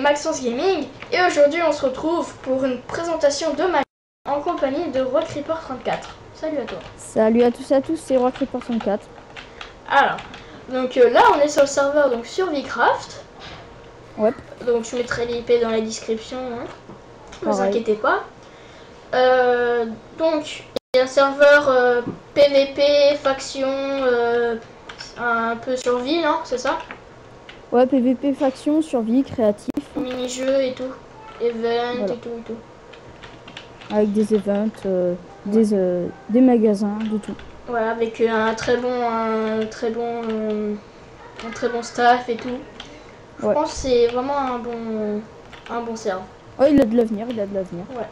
Maxence Gaming et aujourd'hui on se retrouve pour une présentation de ma chaîne en compagnie de RockReaper34. Salut à toi. Salut à tous et à tous, c'est RockReaper34. Alors, donc là on est sur le serveur donc sur Vcraft. Ouais. Donc je mettrai l'IP dans la description, hein. Ne vous Pareil. inquiétez pas. Donc il y a un serveur PVP, faction, un peu survie, non, c'est ça? Ouais, PVP, faction, survie, créatif. Mini-jeux et tout. Event Voilà. et tout et tout. Avec des events, des magasins, de tout. Voilà, avec un très bon staff et tout. Je Ouais. pense que c'est vraiment un bon serveur. Ouais, il a de l'avenir, il a de l'avenir. Ouais.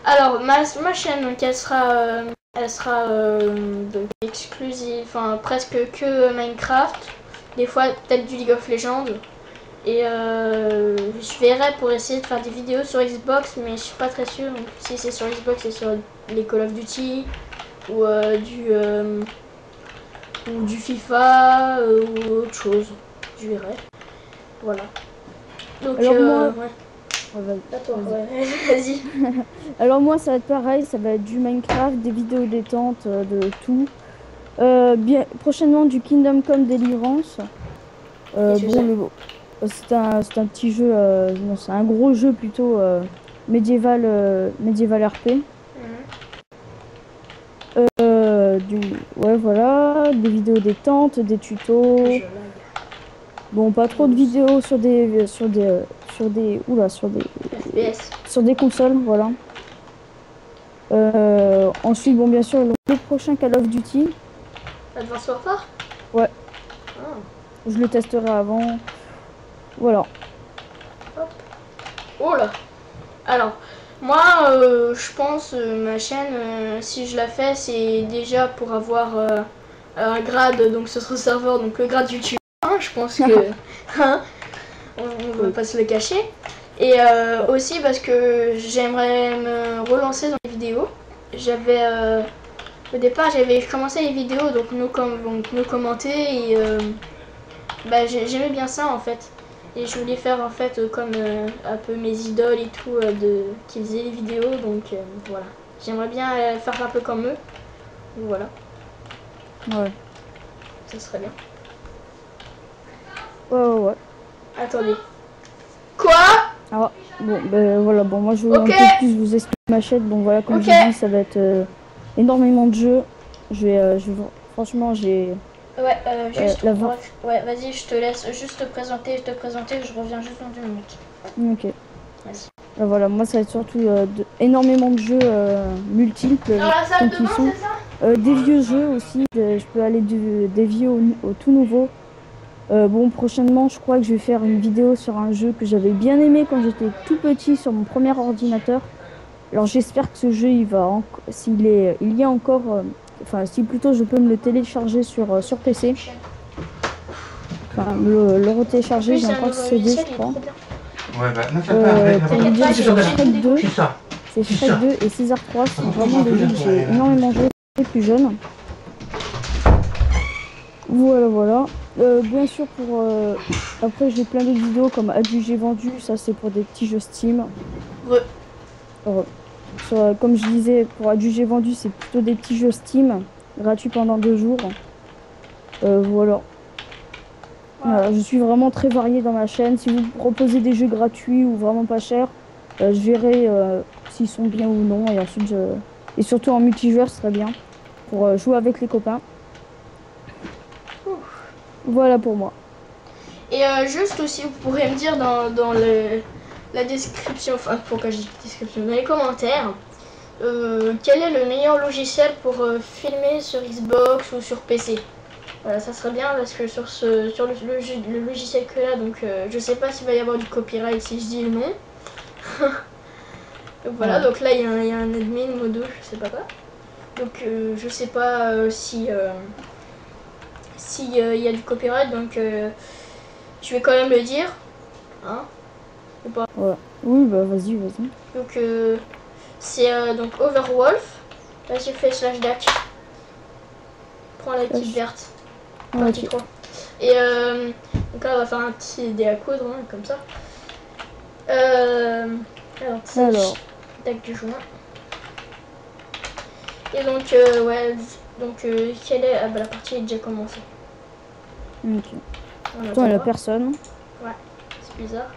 Alors ma chaîne, donc elle sera donc exclusive, enfin presque que Minecraft. Des fois peut-être du League of Legends. Et je verrai pour essayer de faire des vidéos sur Xbox, mais je suis pas très sûre. Donc si c'est sur Xbox, c'est sur les Call of Duty ou du FIFA ou autre chose. Je verrai. Voilà. Donc Alors moi... ouais. Ouais, Vas-y. Alors moi, ça va être pareil, ça va être du Minecraft, des vidéos détente, de tout. Bien, prochainement du Kingdom Come Deliverance. C'est un petit jeu, non, c'est un gros jeu plutôt médiéval RP. Ouais, voilà, des vidéos détente, des tutos. Bon, pas trop de vidéos sur des FPS. Sur des consoles, voilà. Ensuite, bon, bien sûr, le prochain Call of Duty. Advanced Warfare? Ouais. Oh. Je le testerai avant. Voilà. Hop. Oh là. Alors, moi, je pense ma chaîne, si je la fais, c'est déjà pour avoir un grade, donc sur ce serveur, donc le grade YouTube. Hein, je pense que hein, on va pas se le cacher. Et aussi parce que j'aimerais me relancer dans les vidéos. J'avais au départ j'avais commencé les vidéos, donc nous commenter et bah, j'aimais bien ça en fait. Et je voulais faire en fait comme un peu mes idoles et tout qui faisaient les vidéos, donc voilà. J'aimerais bien faire un peu comme eux. Donc, voilà. Ouais. Ça serait bien. Ouais. Attendez. Quoi? Ah, bon, ben voilà, bon, moi je vais un peu plus vous expliquer ma chaîne. Bon, voilà, comme j'ai dit, ça va être énormément de jeux. Franchement, j'ai... Ouais, ouais, vas-y, je te laisse juste te présenter, je reviens juste dans 2 minutes. Ok. Vas-y. Voilà, moi ça va être surtout énormément de jeux multiples. Dans la salle de bain, c'est ça? Des vieux jeux aussi, je peux aller des vieux au tout nouveau. Bon, prochainement, je crois que je vais faire une vidéo sur un jeu que j'avais bien aimé quand j'étais tout petit sur mon premier ordinateur. Alors j'espère que ce jeu, il y a encore, enfin si plutôt je peux me le télécharger sur PC. Enfin, le retélécharger, j'ai encore ce CD, je crois. Ouais, bah, pour vous dire, c'est Shrek 2. C'est Shrek 2 et César 3, c'est vraiment des jeux que j'ai énormément joué plus jeune. Voilà. Bien sûr, après j'ai plein d'autres vidéos comme Adjugé Vendu, ça c'est pour des petits jeux Steam. Ouais. Comme je disais, pour Adjugé Vendu, c'est plutôt des petits jeux Steam, gratuits pendant 2 jours. Voilà. Je suis vraiment très variée dans ma chaîne. Si vous proposez des jeux gratuits ou vraiment pas chers, je verrai s'ils sont bien ou non. Et ensuite, et surtout en multijoueur, ce serait bien pour jouer avec les copains. Voilà pour moi. Et juste aussi, vous pourrez me dire dans la description, enfin pourquoi je dis description, dans les commentaires, quel est le meilleur logiciel pour filmer sur Xbox ou sur PC. Voilà, ça serait bien parce que sur le logiciel que là, donc je sais pas s'il va y avoir du copyright si je dis non. Donc voilà, donc là il y a un admin modo, je sais pas quoi. Donc je sais pas si y a du copyright, donc je vais quand même le dire, hein, ou pas. Ouais. Oui, bah vas-y. Donc c'est donc Overwolf. Là j'ai fait /dac. Prends la petite verte. Partie 3. Et Donc là, on va faire un petit dé à coudre, hein, comme ça. Alors. Tac du joint. Et donc, ouais, donc, quelle est... Ah bah la partie est déjà commencée. Ok. Attends, il y a personne. Ouais, c'est bizarre.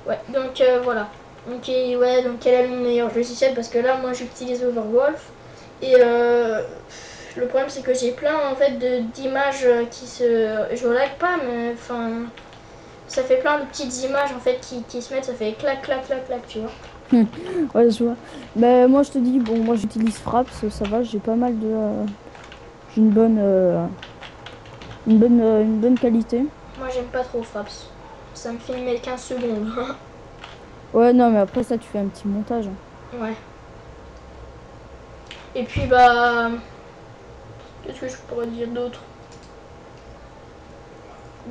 Ouais, donc voilà. Donc, ouais, donc quel est le meilleur logiciel? Parce que là, moi, j'utilise Overwolf. Et le problème, c'est que j'ai plein, en fait, d'images qui se... Je lag pas, mais enfin... Ça fait plein de petites images, en fait, qui se mettent. Ça fait clac, clac, clac, clac, tu vois. Ouais, je vois. Mais moi, je te dis, bon, moi, j'utilise Fraps, ça va, j'ai pas mal de... j'ai une bonne qualité. Moi, j'aime pas trop Fraps. Ça me filme 15 secondes. Ouais, non, mais après ça, tu fais un petit montage. Ouais. Et puis, bah... Qu'est-ce que je pourrais dire d'autre?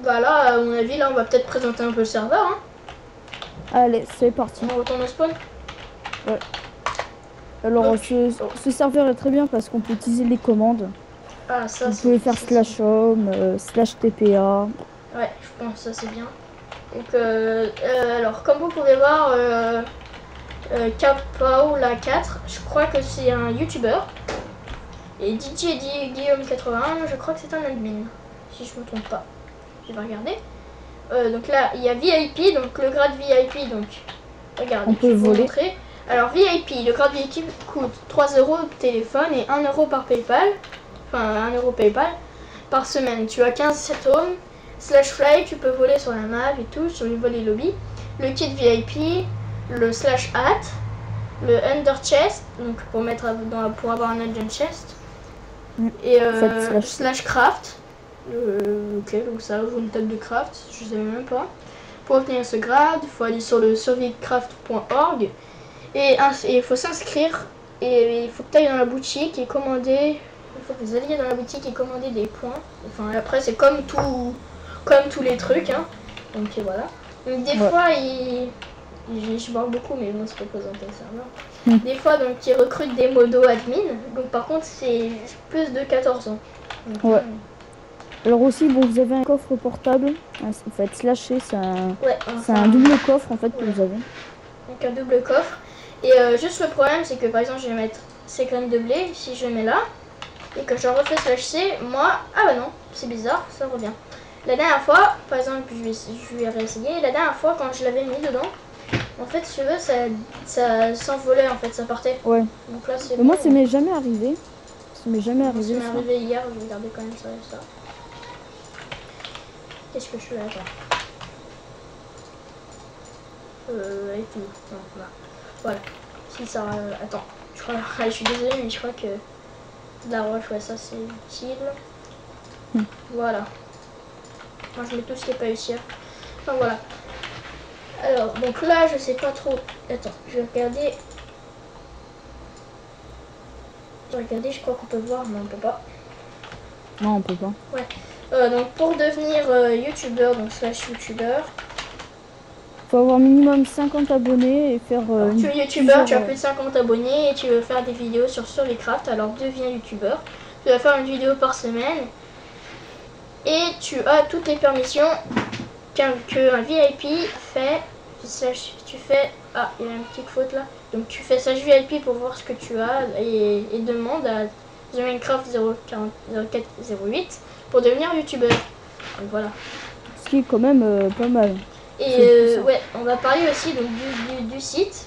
Bah là, à mon avis, là, on va peut-être présenter un peu le serveur. Hein. Allez, c'est parti. On retourne au spawn. Ouais. Alors, Donc, ce serveur est très bien parce qu'on peut utiliser les commandes. Ah, ça, Vous pouvez faire slash home, slash TPA. Ouais, je pense que ça, c'est bien. Donc, alors, comme vous pouvez voir, Kapaola 4, je crois que c'est un YouTuber. Et DJ Guillaume 81, je crois que c'est un admin. Si je me trompe pas. Je vais regarder. Donc là, il y a VIP, donc le grade VIP, donc regardez, on peut voler. Montrer. Alors VIP, le grade VIP coûte 3 € au téléphone et 1 € par PayPal, enfin 1 € PayPal par semaine. Tu as 15 set home, slash fly, tu peux voler sur la map et tout, sur les volets lobby. Le kit VIP, le slash hat, le under chest, donc pour mettre pour avoir un agent chest, et slash craft. Ok, donc ça ouvre une table de craft, je savais même pas. Pour obtenir ce grade, il faut aller sur le surveycraft.org et il faut s'inscrire et il faut que tu ailles dans la boutique et commander. Il faut que vous alliez dans la boutique et commander des points. Enfin après c'est comme tous les trucs, hein. Donc voilà. Donc des fois je parle beaucoup mais bon c'est pour présenter le serveur. Des fois donc ils recrutent des modos admin. Donc par contre c'est plus de 14 ans. Donc, ouais. Alors aussi, bon, vous avez un coffre portable, en fait, slasher, c'est un double coffre en fait que vous avez. Donc un double coffre. Et juste le problème, c'est que par exemple, je vais mettre ces graines de blé, si je mets là, et que je refais slash C, moi, ah bah non, c'est bizarre, ça revient. La dernière fois, par exemple, je vais réessayer, la dernière fois quand je l'avais mis dedans, en fait, si tu veux, ça s'envolait, en fait, ça partait. Ouais. Donc là, c'est bon, moi, ça m'est jamais arrivé. Ça m'est jamais arrivé. Ça m'est arrivé hier, je vais regarder quand même ça et ça. Qu'est-ce que je fais là? Et tout. Non, voilà. Si ça. Attends. Je crois. Je suis désolée, mais je crois que. La roche, ouais, ça c'est utile. Voilà. Moi je mets tout ce qui est pas utile. Enfin voilà. Alors, donc là, je sais pas trop. Attends, je vais regarder. Je crois qu'on peut voir, mais on peut pas. Non, on peut pas. Ouais. Donc pour devenir youtubeur, donc slash youtubeur. Faut avoir minimum 50 abonnés et faire. Tu es youtubeur, tu as plus de 50 abonnés et tu veux faire des vidéos sur Surveycraft, alors deviens youtubeur. Tu vas faire une vidéo par semaine et tu as toutes les permissions qu'un VIP fait. Tu fais. Ah, il y a une petite faute là. Donc tu fais slash VIP pour voir ce que tu as et demande à Minecraft 0408 pour devenir youtubeur. Donc voilà. Ce qui est quand même pas mal. Et ouais, on va parler aussi donc, du site.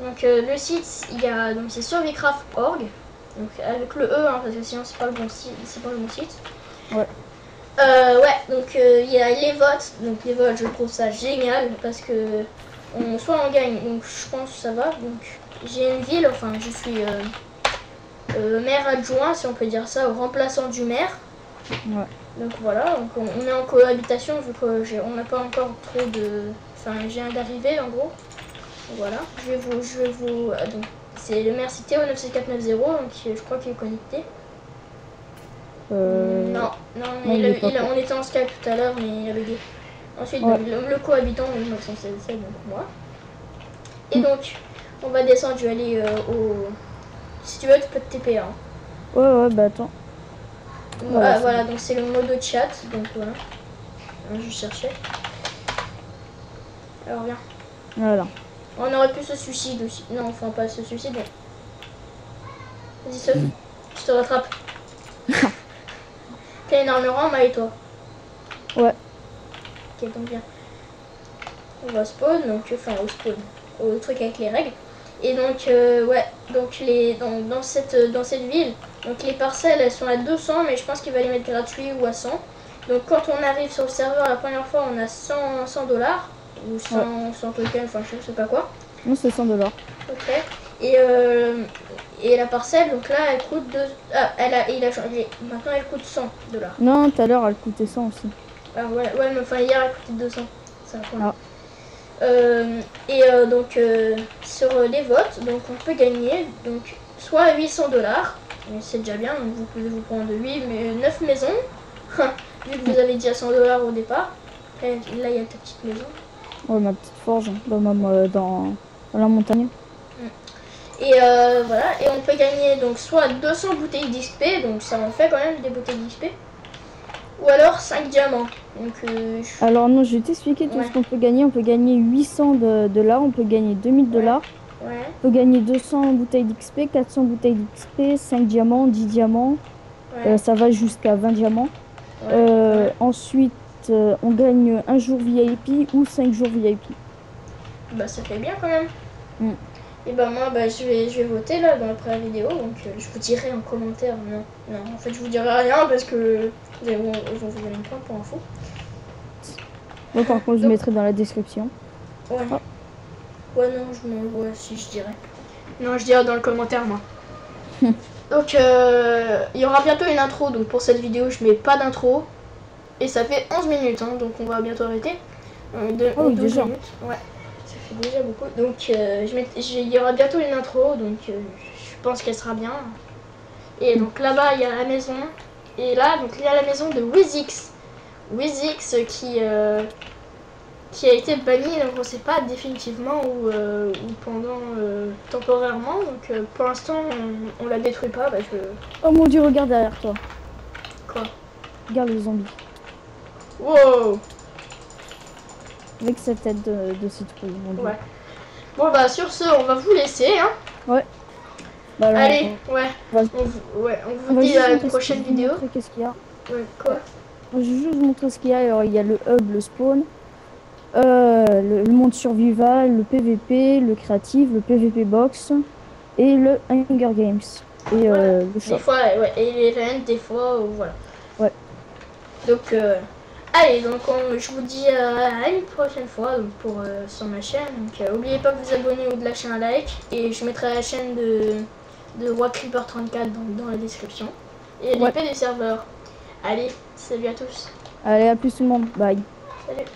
Donc le site, il y a donc c'est surveycraft.org. Donc avec le E, hein, parce que sinon c'est pas le bon site. C'est pas le bon site. Ouais. Ouais, donc il y a les votes. Donc les votes, je trouve ça génial parce que soit on gagne, donc je pense que ça va. Donc j'ai une ville, enfin je suis maire adjoint, si on peut dire ça, au remplaçant du maire. Ouais. Donc voilà, donc on est en cohabitation vu qu'on n'a pas encore trop de... Enfin, je viens d'arriver en gros. Donc voilà, je vais vous... Donc, c'est le maire, c'est Théo96490, donc je crois qu'il est connecté. Non, on était en Skype tout à l'heure, mais il y avait des... Ensuite, ouais. le cohabitant, 1977, donc moi. Et donc, on va descendre, je vais aller au... Si tu veux, tu peux te TP, hein. Ouais, bah attends. Voilà, donc c'est le mode chat, donc voilà. Je cherchais. Alors viens. Voilà. On aurait pu se suicider aussi. Non, enfin pas se suicider. Vas-y, Soph. Je te rattrape. T'as une armure en maille, toi? Ouais. Ok, donc viens. On va spawn, donc enfin au spawn, au truc avec les règles. Et donc ouais, donc dans cette ville, donc les parcelles elles sont à 200, mais je pense qu'il va les mettre gratuits ou à 100. Donc quand on arrive sur le serveur la première fois, on a 100 dollars ou 100 Ouais. 100 tokens, enfin je sais pas quoi. Non, c'est 100 $. Ok. Et la parcelle, donc là elle coûte 2. Ah, il a changé. Maintenant elle coûte 100 dollars. Non, tout à l'heure, elle coûtait 100 aussi. Ah ouais, mais enfin hier elle coûtait 200. Ça va. Ah. Donc sur les votes, donc on peut gagner donc soit 800 dollars, mais c'est déjà bien, donc vous pouvez vous prendre 9 maisons, vu que vous avez déjà 100 dollars au départ. Et là il y a ta petite maison. Ouais, ma petite forge dans la montagne. Et voilà, et on peut gagner donc soit 200 bouteilles d'XP, donc ça en fait quand même des bouteilles d'XP, ou alors 5 diamants. Donc, Alors non, je vais t'expliquer tout ce qu'on peut gagner. On peut gagner 800 $, on peut gagner 2000 $. Ouais. On peut gagner 200 bouteilles d'XP, 400 bouteilles d'XP, 5 diamants, 10 diamants. Ouais. Ça va jusqu'à 20 diamants. Ouais. Ensuite, on gagne un jour VIP ou 5 jours VIP. Bah ça fait bien quand même. Mm. Et bah moi je vais voter là après la vidéo, donc je vous dirai en commentaire. Non, en fait je vous dirai rien parce que ils vont vous donner une pointe pour info. Moi par contre je mettrai dans la description. Ouais. Ah. Ouais non, si je dirais. Non, je dirais dans le commentaire moi. Donc il y aura bientôt une intro, donc pour cette vidéo je mets pas d'intro. Et ça fait 11 minutes, hein, donc on va bientôt arrêter. 12 déjà. minutes, ouais. Ça fait déjà beaucoup. Donc il y aura bientôt une intro, donc je pense qu'elle sera bien. Et donc là-bas il y a la maison. Et là donc il y a la maison de Wizix. Wizix qui a été banni, donc on sait pas définitivement ou pendant temporairement. Donc pour l'instant on la détruit pas parce que. Oh mon dieu, regarde derrière toi. Quoi? Regarde le zombie. Wow! Avec sa tête de citrouille, mon dieu. Ouais. Bon bah sur ce on va vous laisser hein. Ouais. Bah, alors, allez, ouais. On vous dit à la prochaine vidéo. Qu'est-ce qu'il y a? Ouais, quoi? Je vais juste vous montrer ce qu'il y a. Alors, il y a le hub, le spawn, le monde survival, le PVP, le créatif, le PVP box et le Hunger Games. Et voilà. le shop. Des fois, ouais, et les events, des fois, voilà. Ouais. Donc, allez, donc je vous dis à une prochaine fois donc, sur ma chaîne. Donc, n'oubliez pas de vous abonner ou de lâcher un like. Et je mettrai la chaîne de WarCreeper34 dans la description. Et l'IP du serveur. Allez, salut à tous. Allez, à plus tout le monde. Bye. Salut.